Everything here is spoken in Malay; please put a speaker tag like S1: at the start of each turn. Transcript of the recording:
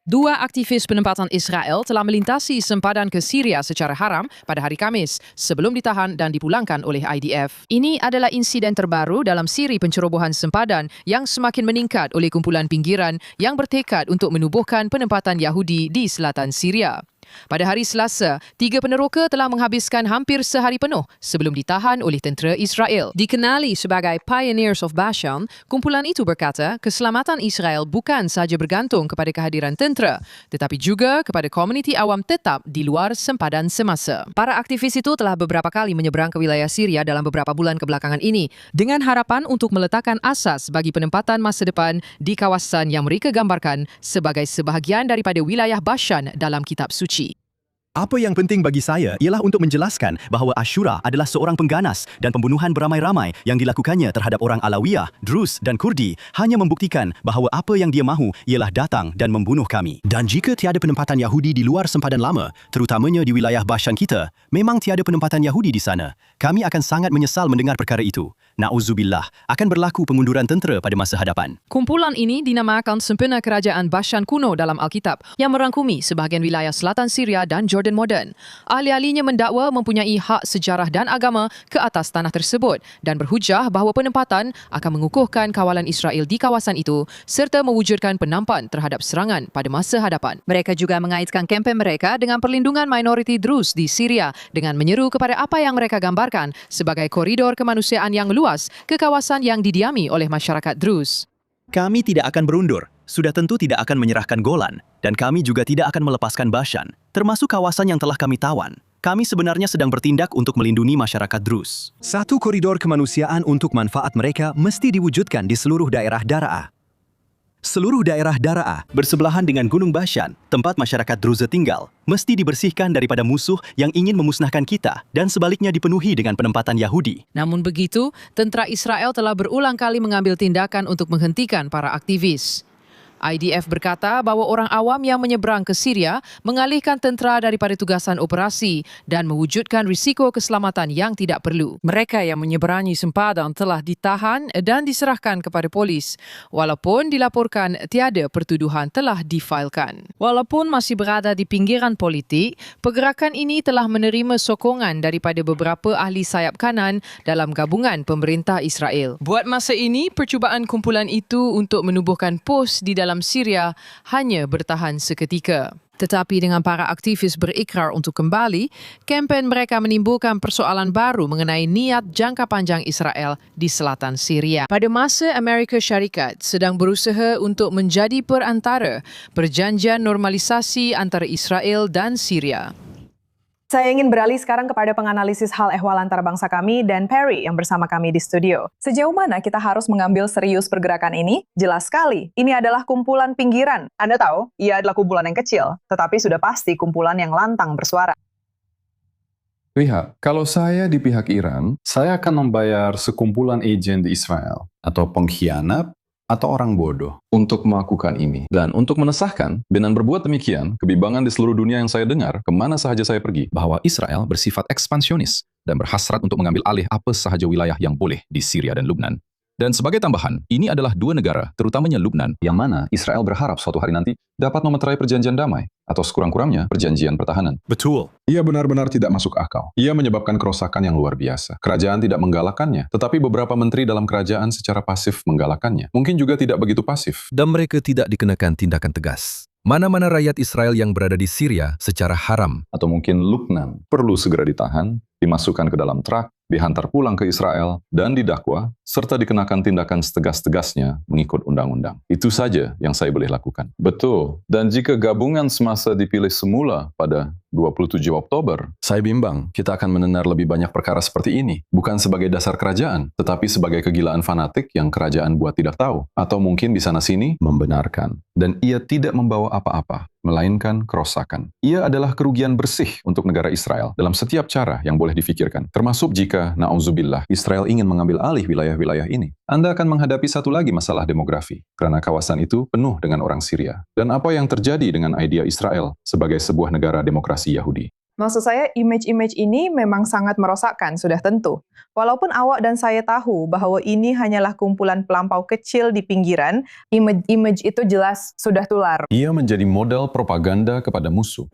S1: Dua aktivis penempatan Israel telah melintasi sempadan ke Syria secara haram pada hari Khamis sebelum ditahan dan dipulangkan oleh IDF. Ini adalah insiden terbaru dalam siri pencerobohan sempadan yang semakin meningkat oleh kumpulan pinggiran yang bertekad untuk menubuhkan penempatan Yahudi di selatan Syria. Pada hari Selasa, 3 peneroka telah menghabiskan hampir sehari penuh sebelum ditahan oleh tentera Israel. Dikenali sebagai Pioneers of Bashan, kumpulan itu berkata keselamatan Israel bukan sahaja bergantung kepada kehadiran tentera, tetapi juga kepada komuniti awam tetap di luar sempadan semasa. Para aktivis itu telah beberapa kali menyeberang ke wilayah Syria dalam beberapa bulan kebelakangan ini dengan harapan untuk meletakkan asas bagi penempatan masa depan di kawasan yang mereka gambarkan sebagai sebahagian daripada wilayah Bashan dalam kitab suci.
S2: Apa yang penting bagi saya ialah untuk menjelaskan bahawa Ashura adalah seorang pengganas dan pembunuhan beramai-ramai yang dilakukannya terhadap orang Alawiyah, Drus dan Kurdi hanya membuktikan bahawa apa yang dia mahu ialah datang dan membunuh kami. Dan jika tiada penempatan Yahudi di luar sempadan lama, terutamanya di wilayah Bashan kita, memang tiada penempatan Yahudi di sana. Kami akan sangat menyesal mendengar perkara itu. Na'udzubillah, akan berlaku pengunduran tentera pada masa hadapan.
S1: Kumpulan ini dinamakan sempena kerajaan Bashan kuno dalam Alkitab yang merangkumi sebahagian wilayah selatan Syria dan Jordan moden. Ahli-ahlinya mendakwa mempunyai hak sejarah dan agama ke atas tanah tersebut dan berhujah bahawa penempatan akan mengukuhkan kawalan Israel di kawasan itu serta mewujudkan penampan terhadap serangan pada masa hadapan. Mereka juga mengaitkan kempen mereka dengan perlindungan minoriti Drus di Syria dengan menyeru kepada apa yang mereka gambarkan sebagai koridor kemanusiaan yang luas ke kawasan yang didiami oleh masyarakat Drus.
S2: Kami tidak akan berundur, sudah tentu tidak akan menyerahkan Golan, dan kami juga tidak akan melepaskan Bashan, termasuk kawasan yang telah kami tawan. Kami sebenarnya sedang bertindak untuk melindungi masyarakat Drus. Satu koridor kemanusiaan untuk manfaat mereka mesti diwujudkan di seluruh daerah Daraa. Seluruh daerah Daraa bersebelahan dengan Gunung Bashan, tempat masyarakat Druze tinggal, mesti dibersihkan daripada musuh yang ingin memusnahkan kita dan sebaliknya dipenuhi dengan penempatan Yahudi.
S1: Namun begitu, tentera Israel telah berulang kali mengambil tindakan untuk menghentikan para aktivis. IDF berkata bahawa orang awam yang menyeberang ke Syria mengalihkan tentera daripada tugasan operasi dan mewujudkan risiko keselamatan yang tidak perlu. Mereka yang menyeberangi sempadan telah ditahan dan diserahkan kepada polis, walaupun dilaporkan tiada pertuduhan telah difailkan. Walaupun masih berada di pinggiran politik, pergerakan ini telah menerima sokongan daripada beberapa ahli sayap kanan dalam gabungan pemerintah Israel. Buat masa ini, percubaan kumpulan itu untuk menubuhkan pos di dalam Syria hanya bertahan seketika. Tetapi dengan para aktivis berikrar untuk kembali, kempen mereka menimbulkan persoalan baru mengenai niat jangka panjang Israel di selatan Syria. Pada masa Amerika Syarikat sedang berusaha untuk menjadi perantara perjanjian normalisasi antara Israel dan Syria.
S3: Saya ingin beralih sekarang kepada penganalisis hal ehwal antarabangsa kami dan Perry yang bersama kami di studio. Sejauh mana kita harus mengambil serius pergerakan ini? Jelas sekali, ini adalah kumpulan pinggiran. Anda tahu, ia adalah kumpulan yang kecil, tetapi sudah pasti kumpulan yang lantang bersuara.
S4: Lihat, kalau saya di pihak Iran, saya akan membayar sekumpulan agen di Israel atau pengkhianat atau orang bodoh untuk melakukan ini. Dan untuk menesahkan, dengan berbuat demikian, kebimbangan di seluruh dunia yang saya dengar, kemana sahaja saya pergi, bahwa Israel bersifat ekspansionis dan berhasrat untuk mengambil alih apa sahaja wilayah yang boleh di Syria dan Lebanon. Dan sebagai tambahan, ini adalah dua negara, terutamanya Lebanon, yang mana Israel berharap suatu hari nanti dapat memeterai perjanjian damai, atau sekurang-kurangnya perjanjian pertahanan.
S2: Betul.
S4: Ia benar-benar tidak masuk akal. Ia menyebabkan kerusakan yang luar biasa. Kerajaan tidak menggalakkannya, tetapi beberapa menteri dalam kerajaan secara pasif menggalakkannya. Mungkin juga tidak begitu pasif.
S5: Dan mereka tidak dikenakan tindakan tegas. Mana-mana rakyat Israel yang berada di Syria secara haram.
S4: Atau mungkin Lebanon perlu segera ditahan, dimasukkan ke dalam truk, dihantar pulang ke Israel, dan didakwa, serta dikenakan tindakan setegas-tegasnya mengikut undang-undang. Itu saja yang saya boleh lakukan. Betul. Dan jika gabungan semasa dipilih semula pada 27 Oktober, saya bimbang kita akan mendengar lebih banyak perkara seperti ini. Bukan sebagai dasar kerajaan, tetapi sebagai kegilaan fanatik yang kerajaan buat tidak tahu. Atau mungkin di sana-sini membenarkan. Dan ia tidak membawa apa-apa, melainkan kerosakan. Ia adalah kerugian bersih untuk negara Israel dalam setiap cara yang boleh difikirkan. Termasuk jika, na'udzubillah, Israel ingin mengambil alih wilayah-wilayah ini. Anda akan menghadapi satu lagi masalah demografi, karena kawasan itu penuh dengan orang Syria. Dan apa yang terjadi dengan idea Israel sebagai sebuah negara demokrasi Yahudi?
S3: Maksud saya, image-image ini memang sangat merosakkan, sudah tentu. Walaupun awak dan saya tahu bahwa ini hanyalah kumpulan pelampau kecil di pinggiran, image itu jelas sudah tular.
S4: Ia menjadi model propaganda kepada musuh.